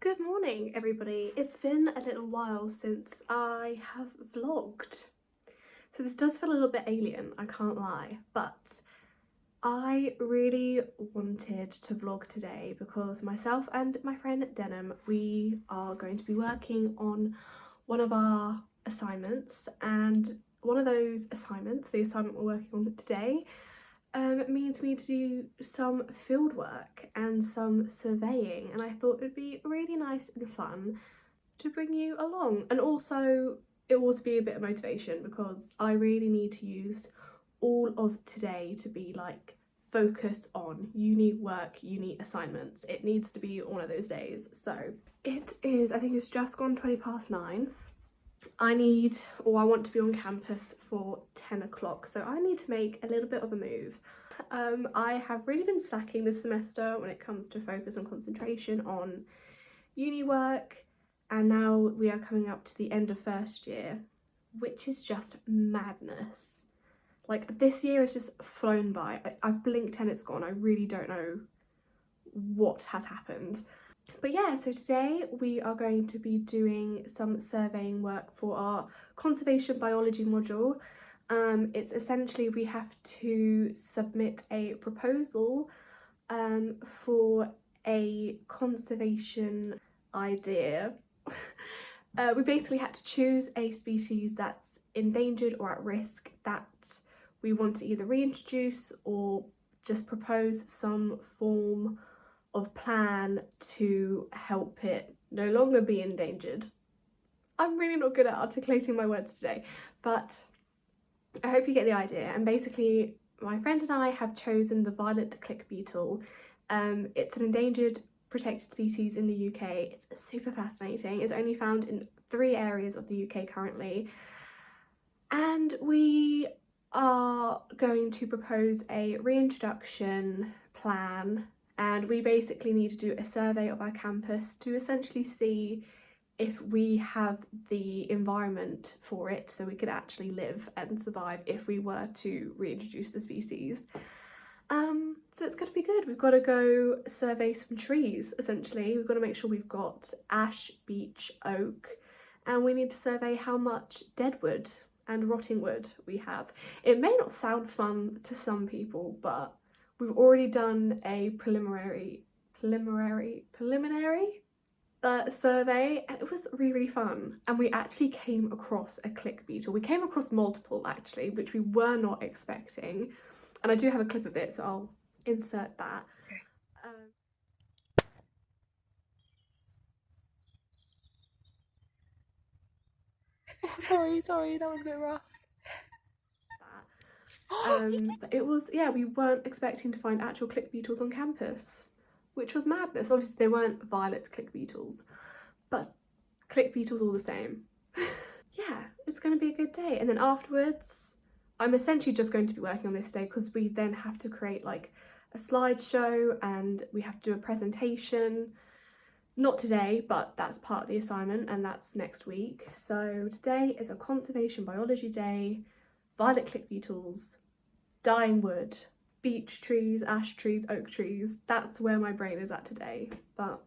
Good morning, everybody. It's been a little while since I have vlogged. So this does feel a little bit alien, I can't lie, but I really wanted to vlog today because myself and my friend Denim, we are going to be working on one of our assignments, and one of those assignments, the assignment we're working on today, means me to do some field work and some surveying, and I thought it would be really nice and fun to bring you along, and also it will be a bit of motivation because I really need to use all of today to be like focus on uni work, uni assignments. It needs to be one of those days. So it is, I think it's just gone 9:20. I want to be on campus for 10 o'clock, so I need to make a little bit of a move. I have really been slacking this semester when it comes to focus and concentration on uni work, and now we are coming up to the end of first year, which is just madness. Like, this year has just flown by. I've blinked and it's gone. I really don't know what has happened. But yeah, so today we are going to be doing some surveying work for our conservation biology module. It's essentially we have to submit a proposal for a conservation idea. We basically had to choose a species that's endangered or at risk that we want to either reintroduce or just propose some form of plan to help it no longer be endangered. I'm really not good at articulating my words today, but I hope you get the idea. And basically my friend and I have chosen the violet click beetle. It's an endangered protected species in the UK. It's super fascinating. It's only found in 3 areas of the UK currently, and we are going to propose a reintroduction plan. And we basically need to do a survey of our campus to essentially see if we have the environment for it so we could actually live and survive if we were to reintroduce the species. So it's going to be good. We've got to go survey some trees, essentially. We've got to make sure we've got ash, beech, oak, and we need to survey how much deadwood and rotting wood we have. It may not sound fun to some people, but we've already done a preliminary survey, and it was really fun. And we actually came across a click beetle. We came across multiple actually, which we were not expecting. And I do have a clip of it, so I'll insert that. Okay. Sorry, that was a bit rough. But it was, yeah, we weren't expecting to find actual click beetles on campus, which was madness. Obviously they weren't violet click beetles, but click beetles all the same. Yeah, it's going to be a good day. And then afterwards, I'm essentially just going to be working on this day because we then have to create like a slideshow and we have to do a presentation. Not today, but that's part of the assignment, and that's next week. So today is a conservation biology day, violet click beetles, dying wood, beech trees, ash trees, oak trees. That's where my brain is at today. But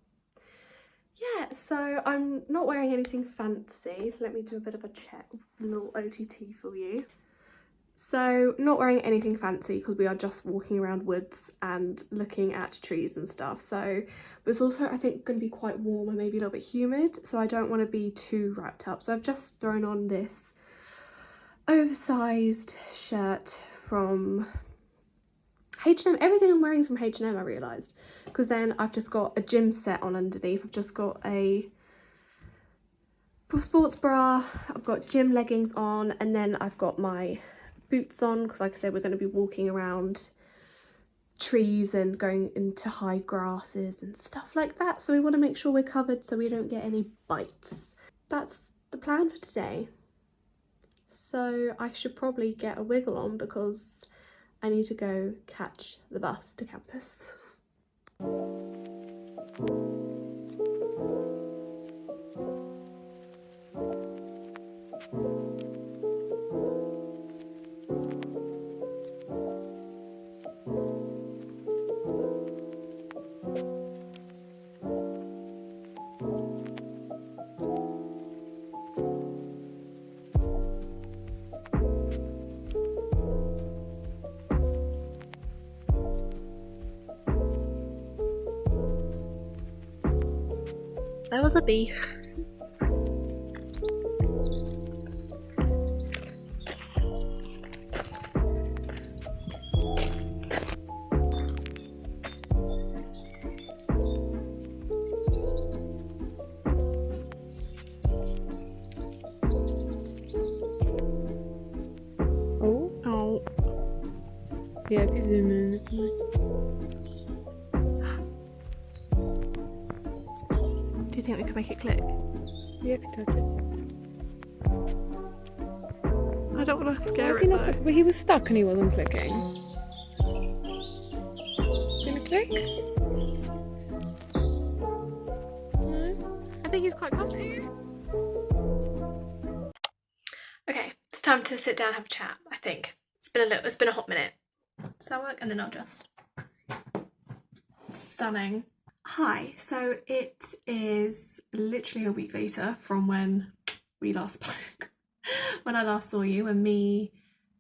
yeah, so I'm not wearing anything fancy. Let me do a bit of a check, a little OTT for you. So not wearing anything fancy because we are just walking around woods and looking at trees and stuff. So, but it's also, I think, going to be quite warm and maybe a little bit humid, so I don't want to be too wrapped up. So I've just thrown on this oversized shirt from H&M. Everything I'm wearing is from H&M, I realised, because then I've just got a gym set on underneath. I've just got a sports bra, I've got gym leggings on, and then I've got my boots on because, like I said, we're going to be walking around trees and going into high grasses and stuff like that, so we want to make sure we're covered so we don't get any bites. That's the plan for today. So I should probably get a wiggle on because I need to go catch the bus to campus. There was a bee. Oh. Yeah, if you zoom in. Do you think we could make it click? Yeah, if you touch it. I don't want to scare He it not, though. but he was stuck and he wasn't clicking. Gonna click? No? I think he's quite comfy. Okay, it's time to sit down and have a chat, I think. It's been a hot minute. Does that work? And then I'll just... Stunning. Hi, so it is literally a week later from when we last spoke. When I last saw you, and me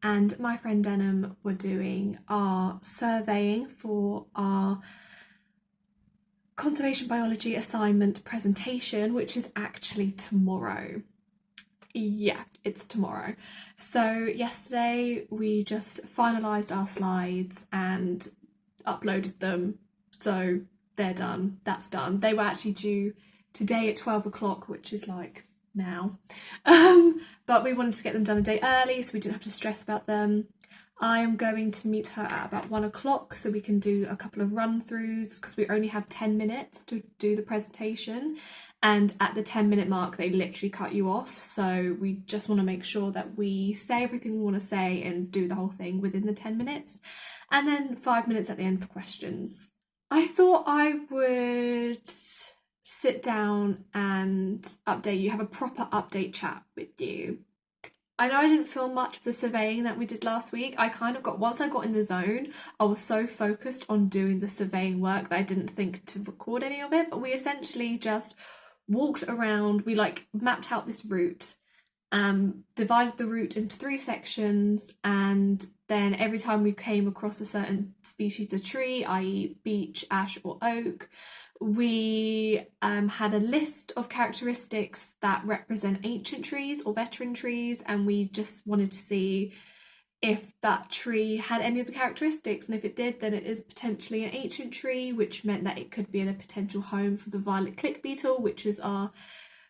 and my friend Denim were doing our surveying for our conservation biology assignment presentation, which is actually tomorrow. Yeah, it's tomorrow. So yesterday we just finalised our slides and uploaded them, so they're done, that's done. They were actually due today at 12 o'clock, which is like now, but we wanted to get them done a day early so we didn't have to stress about them. I am going to meet her at about 1 o'clock so we can do a couple of run-throughs, because we only have 10 minutes to do the presentation, and at the 10-minute mark they literally cut you off, so we just want to make sure that we say everything we want to say and do the whole thing within the 10 minutes, and then 5 minutes at the end for questions. I thought I would sit down and update you, have a proper update chat with you. I know I didn't film much of the surveying that we did last week. I kind of once I got in the zone, I was so focused on doing the surveying work that I didn't think to record any of it, but we essentially just walked around, we like mapped out this route, divided the route into 3 sections, and then every time we came across a certain species of tree, i.e. beech, ash or oak, we had a list of characteristics that represent ancient trees or veteran trees, and we just wanted to see if that tree had any of the characteristics, and if it did, then it is potentially an ancient tree, which meant that it could be in a potential home for the violet click beetle, which is our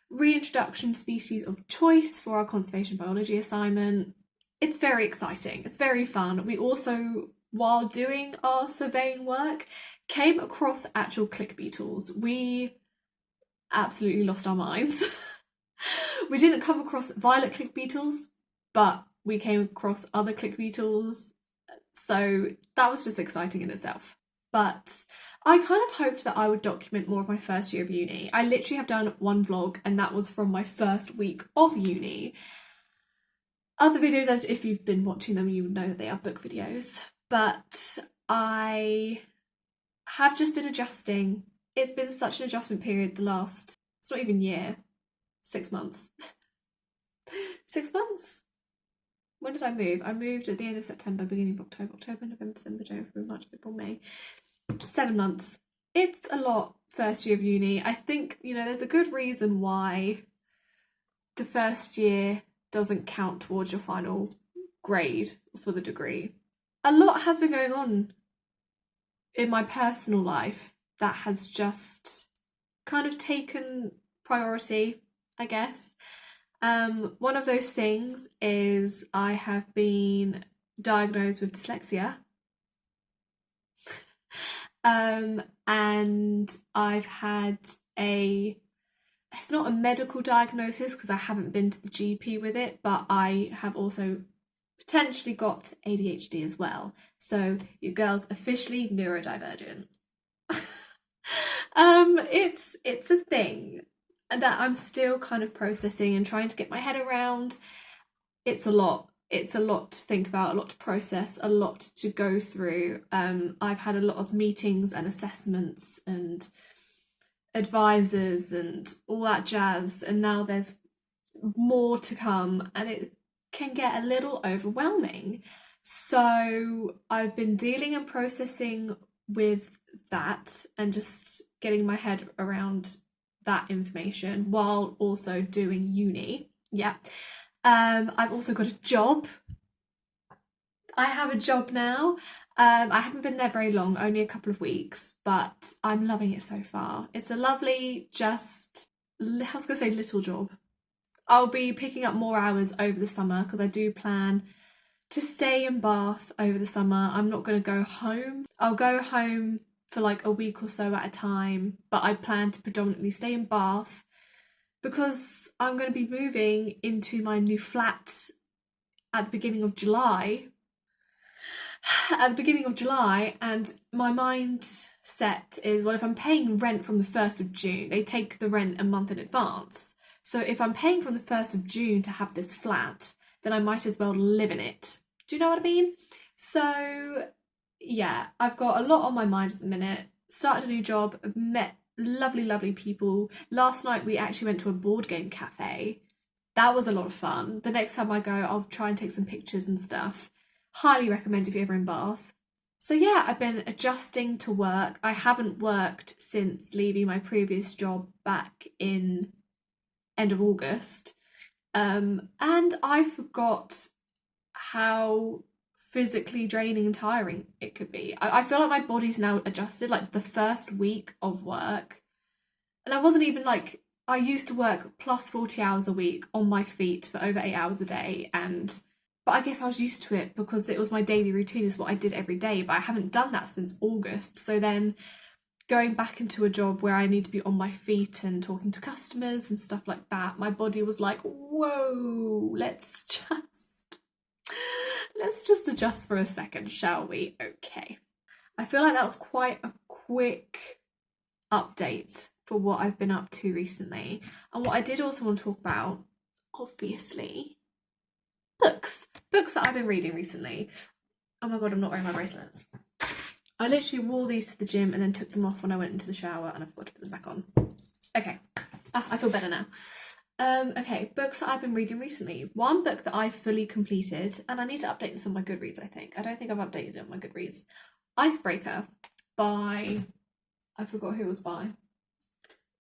reintroduction species of choice for our conservation biology assignment. It's very exciting, it's very fun. We also, while doing our surveying work, came across actual click beetles. We absolutely lost our minds. We didn't come across violet click beetles, but we came across other click beetles, so that was just exciting in itself. But I kind of hoped that I would document more of my first year of uni. I literally have done 1 vlog, and that was from my first week of uni. Other videos, as if you've been watching them, you would know that they are book videos. But I have just been adjusting. It's been such an adjustment period the last, it's not even year, 6 months. 6 months? When did I move? I moved at the end of September, beginning of October, November, December, January, February, March, April, May. 7 months. It's a lot first year of uni. I think, you know, there's a good reason why the first year doesn't count towards your final grade for the degree. A lot has been going on in my personal life that has just kind of taken priority, I guess. One of those things is I have been diagnosed with dyslexia. And I've had it's not a medical diagnosis because I haven't been to the GP with it, but I have also potentially got ADHD as well. So your girl's officially neurodivergent. It's a thing that I'm still kind of processing and trying to get my head around. It's a lot. It's a lot to think about, a lot to process, a lot to go through. I've had a lot of meetings and assessments and advisors and all that jazz, and now there's more to come, and it can get a little overwhelming. So I've been dealing and processing with that and just getting my head around that information while also doing uni. Yeah. I've also got a job. I have a job now. I haven't been there very long, only a couple of weeks, but I'm loving it so far. It's a lovely, just, I was going to say little job. I'll be picking up more hours over the summer because I do plan to stay in Bath over the summer. I'm not going to go home. I'll go home for like a week or so at a time, but I plan to predominantly stay in Bath because I'm going to be moving into my new flat at the beginning of July. And my mindset is, well, if I'm paying rent from the 1st of June, they take the rent a month in advance. So if I'm paying from the 1st of June to have this flat, then I might as well live in it. Do you know what I mean? So yeah, I've got a lot on my mind at the minute. Started a new job, met lovely people. Last night we actually went to a board game cafe. That was a lot of fun. The next time I go, I'll try and take some pictures and stuff. Highly recommend if you're ever in Bath. So yeah, I've been adjusting to work. I haven't worked since leaving my previous job back in end of August. And I forgot how physically draining and tiring it could be. I feel like my body's now adjusted, like the first week of work. And I wasn't even like, I used to work plus 40 hours a week on my feet for over 8 hours a day, but I guess I was used to it because it was my daily routine, is what I did every day, but I haven't done that since August. So then going back into a job where I need to be on my feet and talking to customers and stuff like that, my body was like, whoa, let's just adjust for a second, shall we? Okay. I feel like that was quite a quick update for what I've been up to recently. And what I did also want to talk about, obviously, books that I've been reading recently. Oh my god, I'm not wearing my bracelets. I literally wore these to the gym and then took them off when I went into the shower and I forgot to put them back on. Okay, I feel better now. Okay, books that I've been reading recently. One book that I fully completed, and I need to update this on my Goodreads, I think. I don't think I've updated it on my Goodreads. Icebreaker by, I forgot who it was by.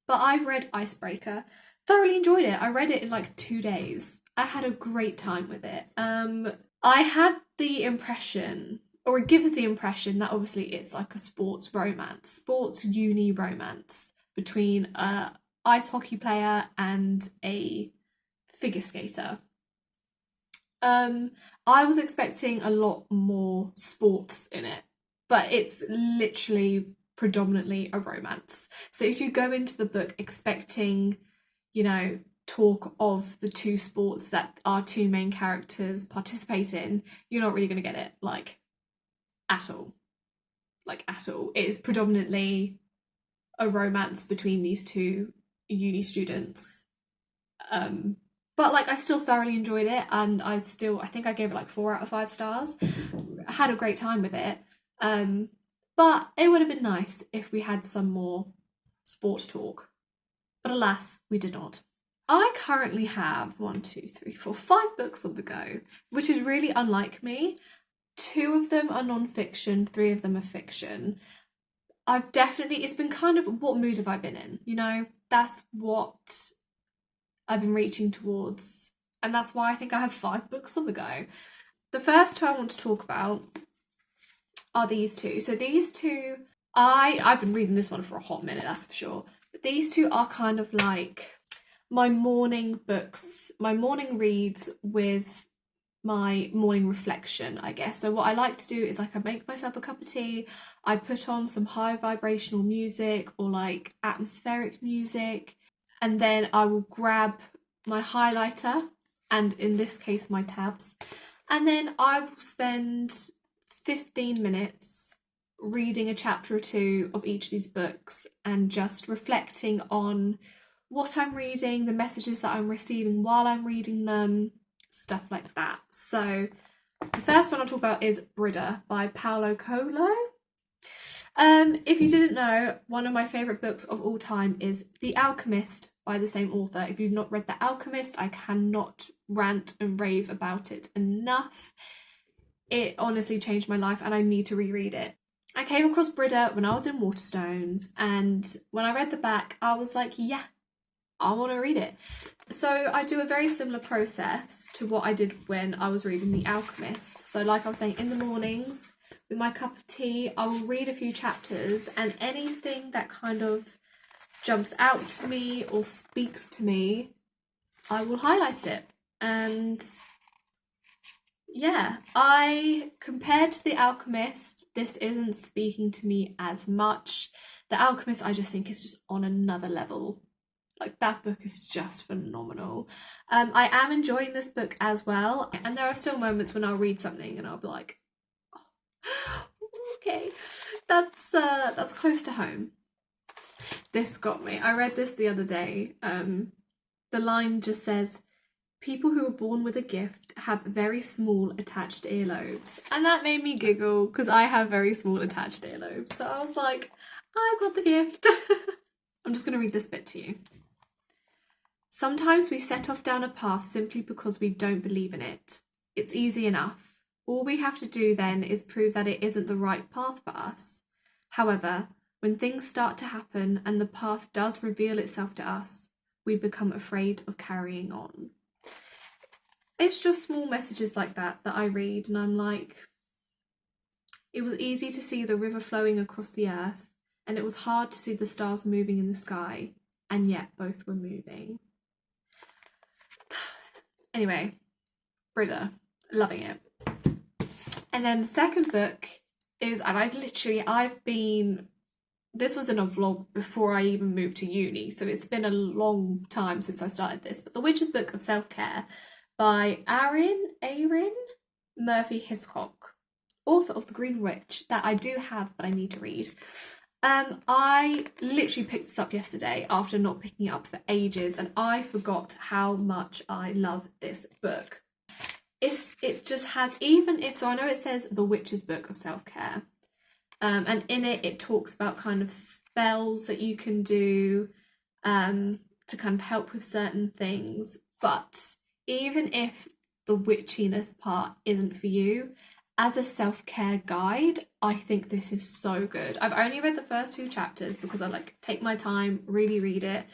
But I've read Icebreaker, thoroughly enjoyed it. I read it in like 2 days. I had a great time with it. I had the impression, or it gives the impression, that obviously it's like a sports uni romance between a ice hockey player and a figure skater. I was expecting a lot more sports in it, but it's literally predominantly a romance. So if you go into the book expecting, talk of the two sports that our two main characters participate in, you're not really going to get it, at all. It is predominantly a romance between these two uni students. But I still thoroughly enjoyed it, and I think I gave it 4 out of 5 stars. I had a great time with it. But it would have been nice if we had some more sport talk. But alas, we did not. I currently have 5 books on the go, which is really unlike me. 2 of them are non-fiction, 3 of them are fiction. It's been kind of, what mood have I been in? That's what I've been reaching towards. And that's why I think I have 5 books on the go. The first 2 I want to talk about are these 2. So these 2, I've been reading this one for a hot minute, that's for sure. But these 2 are kind of like my morning books, my morning reads with my morning reflection, I guess. So what I like to do is I make myself a cup of tea, I put on some high vibrational music or atmospheric music, and then I will grab my highlighter, and in this case my tabs, and then I will spend 15 minutes reading a chapter or 2 of each of these books and just reflecting on what I'm reading, the messages that I'm receiving while I'm reading them, stuff like that. So the first one I'll talk about is Brida by Paulo Coelho. If you didn't know, one of my favourite books of all time is The Alchemist by the same author. If you've not read The Alchemist, I cannot rant and rave about it enough. It honestly changed my life and I need to reread it. I came across Brida when I was in Waterstones, and when I read the back, I was like, yeah, I want to read it. So I do a very similar process to what I did when I was reading The Alchemist. So like I was saying, in the mornings with my cup of tea, I will read a few chapters, and anything that kind of jumps out to me or speaks to me, I will highlight it. And yeah, compared to The Alchemist, this isn't speaking to me as much. The Alchemist, I just think, is just on another level. Like, that book is just phenomenal. I am enjoying this book as well, and there are still moments when I'll read something and I'll be like, oh, okay, that's close to home. This got me. I read this the other day. The line just says, people who are born with a gift have very small attached earlobes. And that made me giggle because I have very small attached earlobes. So I was like, I've got the gift. I'm just going to read this bit to you. Sometimes we set off down a path simply because we don't believe in it. It's easy enough. All we have to do then is prove that it isn't the right path for us. However, when things start to happen and the path does reveal itself to us, we become afraid of carrying on. It's just small messages like that I read, and I'm like, it was easy to see the river flowing across the earth, and it was hard to see the stars moving in the sky, and yet both were moving. Anyway, Brida, loving it. And then the second book is, and this was in a vlog before I even moved to uni, so it's been a long time since I started this, but The Witch's Book of Self-Care by Erin Murphy Hiscock, author of The Green Witch, that I do have but I need to read. I literally picked this up yesterday after not picking it up for ages, and I forgot how much I love this book. It just has, so I know it says The Witch's Book of Self-Care, and in it talks about kind of spells that you can do to kind of help with certain things, but even if the witchiness part isn't for you, as a self-care guide, I think this is so good. I've only read the first 2 chapters because I take my time, really read it,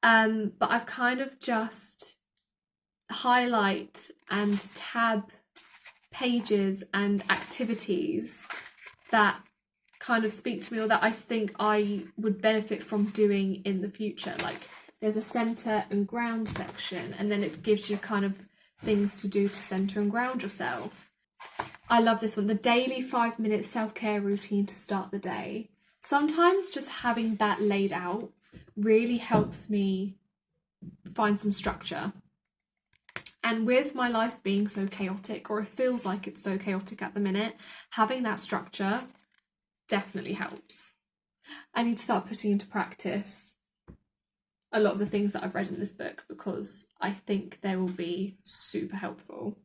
but I've kind of just highlight and tab pages and activities that kind of speak to me or that I think I would benefit from doing in the future. Like, there's a centre and ground section, and then it gives you kind of things to do to centre and ground yourself. I love this one, the daily 5-minute self-care routine to start the day. Sometimes just having that laid out really helps me find some structure. And with my life being so chaotic, or it feels like it's so chaotic at the minute, having that structure definitely helps. I need to start putting into practice a lot of the things that I've read in this book because I think they will be super helpful.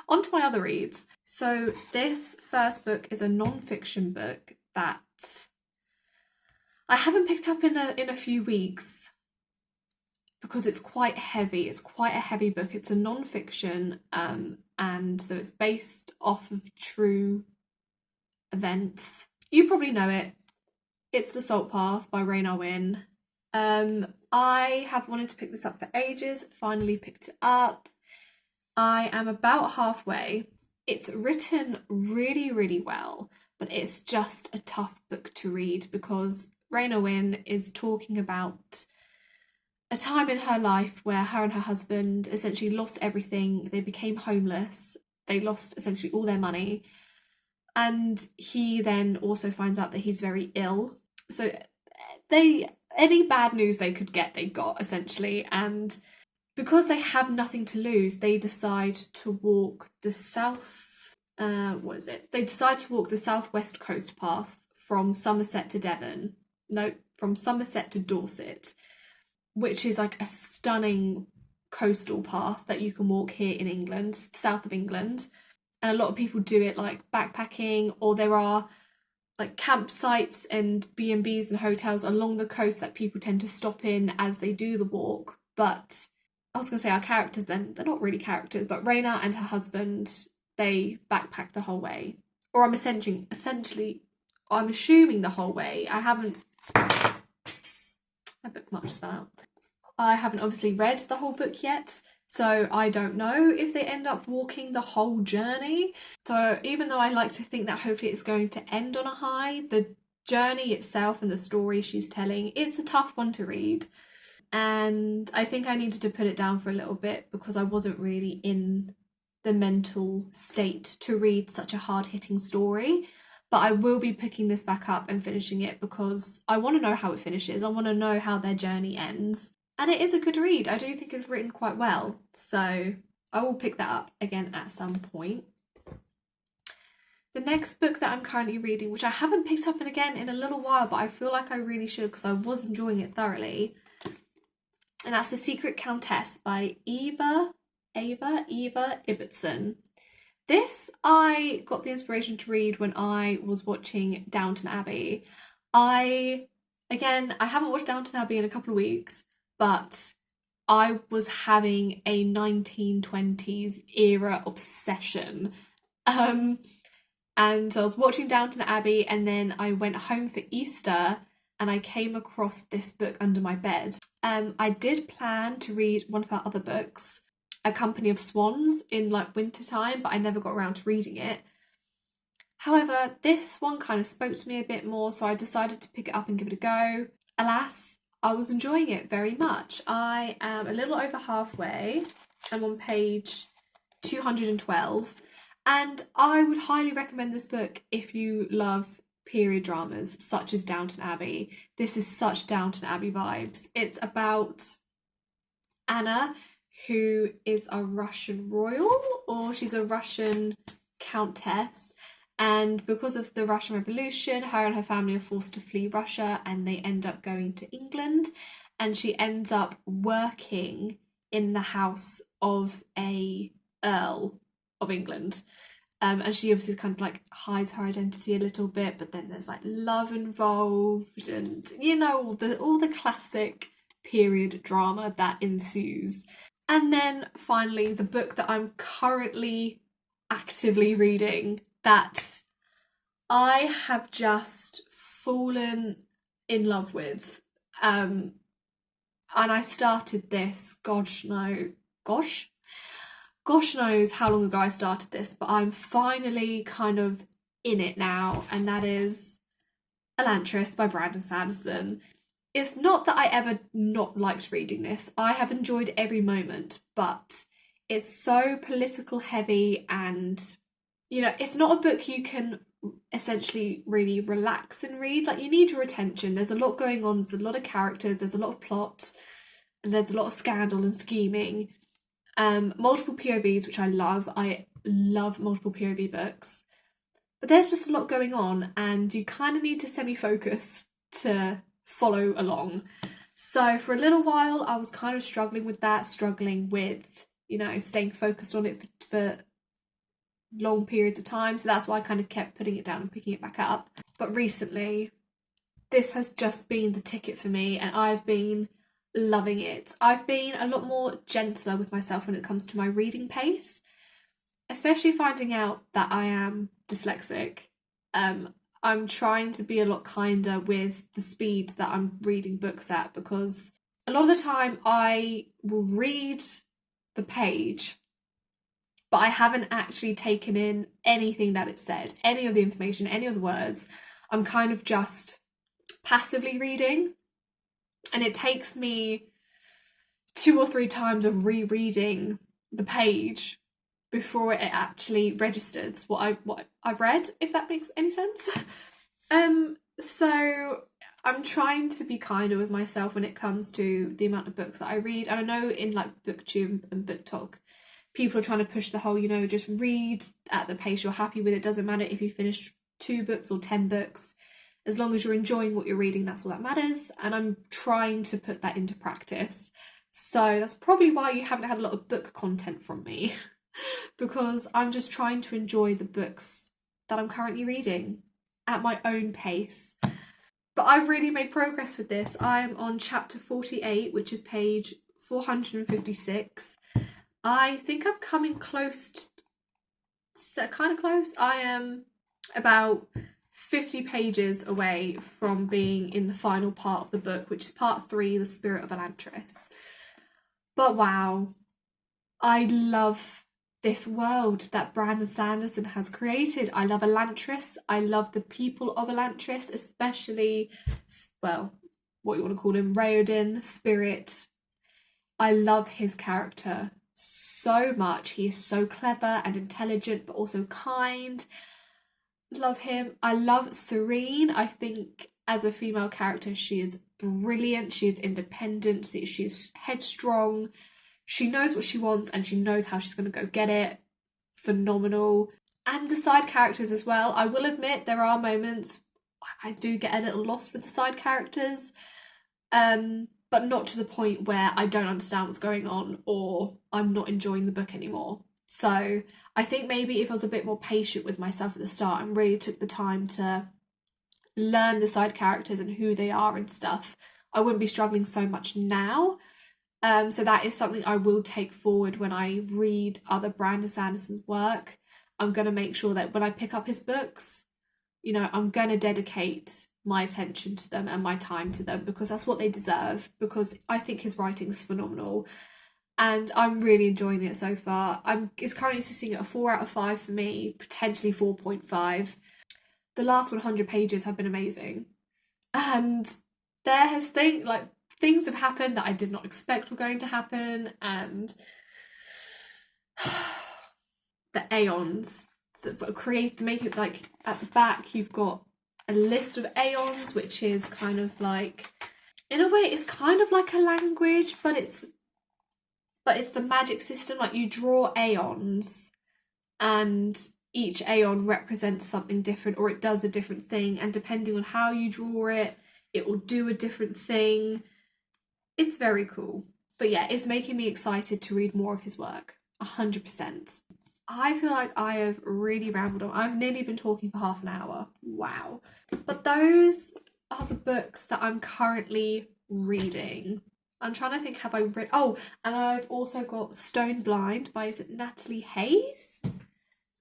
On to my other reads. So this first book is a non-fiction book that I haven't picked up in a few weeks because it's quite heavy. It's quite a heavy book. It's a non-fiction, and so it's based off of true events. You probably know it. It's The Salt Path by Raina Wynn. I have wanted to pick this up for ages, finally picked it up. I am about halfway. It's written really, really well, but it's just a tough book to read because Raina Wynn is talking about a time in her life where her and her husband essentially lost everything. They became homeless. They lost essentially all their money. And he then also finds out that he's very ill. So any bad news they could get, they got essentially. And because they have nothing to lose, they decide to walk the They decide to walk the southwest coast path from Somerset to Devon. No, from Somerset to Dorset, which is like a stunning coastal path that you can walk here in England, south of England. And a lot of people do it like backpacking, or there are like campsites and B&Bs and hotels along the coast that people tend to stop in as they do the walk. But I was going to say our characters then, they're not really characters, but Raina and her husband, they backpack the whole way. Or I'm essentially I'm assuming the whole way. I bookmarked that out. I haven't obviously read the whole book yet, so I don't know if they end up walking the whole journey. So even though I like to think that hopefully it's going to end on a high, the journey itself and the story she's telling, it's a tough one to read. And I think I needed to put it down for a little bit because I wasn't really in the mental state to read such a hard-hitting story. But I will be picking this back up and finishing it because I want to know how it finishes. I want to know how their journey ends. And it is a good read. I do think it's written quite well. So I will pick that up again at some point. The next book that I'm currently reading, which I haven't picked up again in a little while, but I feel like I really should because I was enjoying it thoroughly. And that's The Secret Countess by Eva Ibbotson. This I got the inspiration to read when I was watching Downton Abbey. I haven't watched Downton Abbey in a couple of weeks, but I was having a 1920s era obsession. And so I was watching Downton Abbey, and then I went home for Easter and I came across this book under my bed. I did plan to read one of her other books, A Company of Swans, in like winter time, but I never got around to reading it. However, this one kind of spoke to me a bit more, so I decided to pick it up and give it a go. Alas, I was enjoying it very much. I am a little over halfway. I'm on page 212, and I would highly recommend this book if you love period dramas such as Downton Abbey. This is such Downton Abbey vibes. It's about Anna, who is a Russian royal, or she's a Russian countess, and because of the Russian Revolution, her and her family are forced to flee Russia and they end up going to England, and she ends up working in the house of a Earl of England. And she obviously kind of like hides her identity a little bit, but then there's like love involved, and you know, all the classic period drama that ensues. And then finally, the book that I'm currently actively reading that I have just fallen in love with. And I started this, gosh knows how long ago I started this, but I'm finally kind of in it now, and that is Elantris by Brandon Sanderson. It's not that I ever not liked reading this. I have enjoyed every moment, but it's so political heavy, and you know, it's not a book you can essentially really relax and read. Like, you need your attention. There's a lot going on, there's a lot of characters, there's a lot of plot, and there's a lot of scandal and scheming. Multiple POVs, which I love. I love multiple POV books. But there's just a lot going on, and you kind of need to semi-focus to follow along. So for a little while, I was kind of struggling with, you know, staying focused on it for long periods of time. So that's why I kind of kept putting it down and picking it back up. But recently, this has just been the ticket for me, and I've been loving it. I've been a lot more gentler with myself when it comes to my reading pace, especially finding out that I am dyslexic. I'm trying to be a lot kinder with the speed that I'm reading books at, because a lot of the time I will read the page, but I haven't actually taken in anything that it said, any of the information, any of the words. I'm kind of just passively reading, and it takes me 2 or 3 times of rereading the page before it actually registers what I've read, if that makes any sense. So I'm trying to be kinder with myself when it comes to the amount of books that I read. And I know in like BookTube and BookTok, people are trying to push the whole, you know, just read at the pace you're happy with. It doesn't matter if you finish 2 books or 10 books. As long as you're enjoying what you're reading, that's all that matters. And I'm trying to put that into practice. So that's probably why you haven't had a lot of book content from me, because I'm just trying to enjoy the books that I'm currently reading at my own pace. But I've really made progress with this. I'm on chapter 48, which is page 456. I think I'm coming close, kind of close. I am about 50 pages away from being in the final part of the book, which is part 3, The Spirit of Elantris. But wow, I love this world that Brandon Sanderson has created. I love Elantris. I love the people of Elantris, especially, well, what you want to call him, Raoden, Spirit. I love his character so much. He is so clever and intelligent, but also kind. Love him. I love Serene. I think as a female character, she is brilliant. She is independent. She's headstrong. She knows what she wants and she knows how she's going to go get it. Phenomenal. And the side characters as well. I will admit there are moments I do get a little lost with the side characters, but not to the point where I don't understand what's going on or I'm not enjoying the book anymore. So I think maybe if I was a bit more patient with myself at the start and really took the time to learn the side characters and who they are and stuff, I wouldn't be struggling so much now. So that is something I will take forward when I read other Brandon Sanderson's work. I'm going to make sure that when I pick up his books, you know, I'm going to dedicate my attention to them and my time to them because that's what they deserve, because I think his writing's phenomenal and I'm really enjoying it so far. It's currently sitting at a 4 out of 5 for me, potentially 4.5. The last 100 pages have been amazing. And things have happened that I did not expect were going to happen, and the aeons that make it, like, at the back you've got a list of aeons, which is kind of like, in a way it's kind of like a language, but it's the magic system. Like, you draw aeons and each aeon represents something different, or it does a different thing, and depending on how you draw it, it will do a different thing. It's very cool. But yeah, it's making me excited to read more of his work. 100%. I feel like I have really rambled on. I've nearly been talking for half an hour. Wow. But those are the books that I'm currently reading. I'm trying to think, have I read... Oh, and I've also got Stone Blind by, is it Natalie Hayes?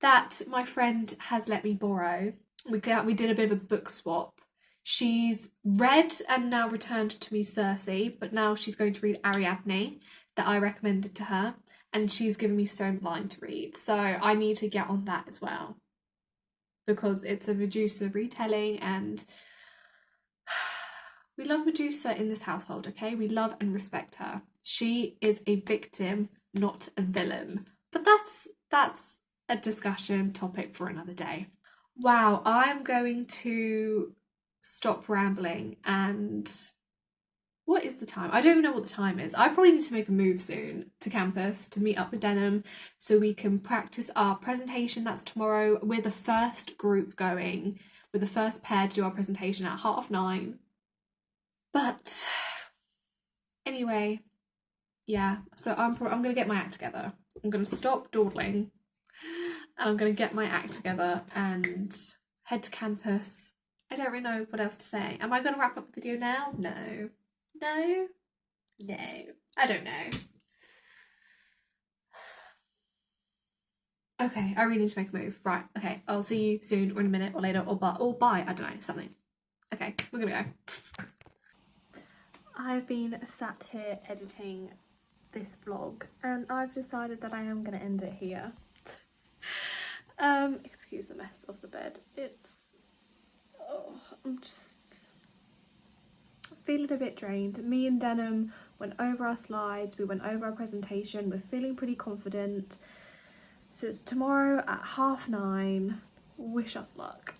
That my friend has let me borrow. We did a bit of a book swap. She's read and now returned to me Circe, but now she's going to read Ariadne that I recommended to her, and she's given me Stone Blind to read. So I need to get on that as well because it's a Medusa retelling, and we love Medusa in this household, okay? We love and respect her. She is a victim, not a villain. But that's a discussion topic for another day. Wow, I'm going to stop rambling. And what is the time? I don't even know what the time is. I probably need to make a move soon to campus to meet up with Denham so we can practice our presentation. That's tomorrow. We're the first group going. We're the first pair to do our presentation at 9:30. But anyway, yeah, so I'm going to get my act together. I'm going to stop dawdling and I'm going to get my act together and head to campus. I don't really know what else to say. Am I going to wrap up the video now? No. No? No. I don't know. Okay, I really need to make a move. Right, okay, I'll see you soon or in a minute or later or bye, I don't know, something. Okay, we're gonna go. I've been sat here editing this vlog and I've decided that I am going to end it here. Excuse the mess of the bed. I'm just feeling a bit drained. Me and Denham went over our slides, we went over our presentation, we're feeling pretty confident. So it's tomorrow at 9:30. Wish us luck.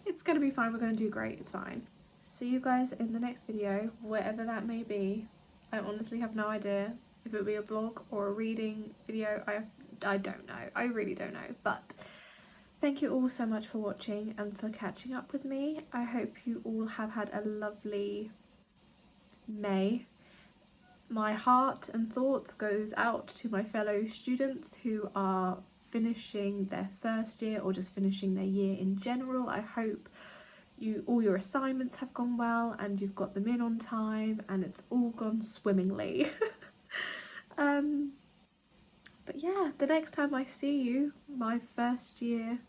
It's going to be fine, we're going to do great, it's fine. See you guys in the next video, whatever that may be. I honestly have no idea if it'll be a vlog or a reading video. I don't know. I really don't know. But thank you all so much for watching and for catching up with me. I hope you all have had a lovely May. My heart and thoughts goes out to my fellow students who are finishing their first year or just finishing their year in general. I hope all your assignments have gone well and you've got them in on time and it's all gone swimmingly. But yeah, the next time I see you, my first year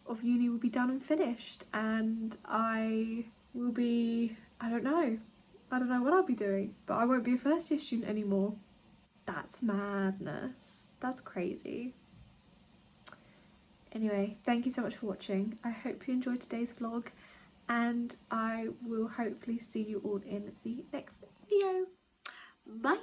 of uni will be done and finished, and I will be, I don't know what I'll be doing, but I won't be a first year student anymore. That's madness. That's crazy. Anyway, thank you so much for watching. I hope you enjoyed today's vlog, and I will hopefully see you all in the next video. Bye!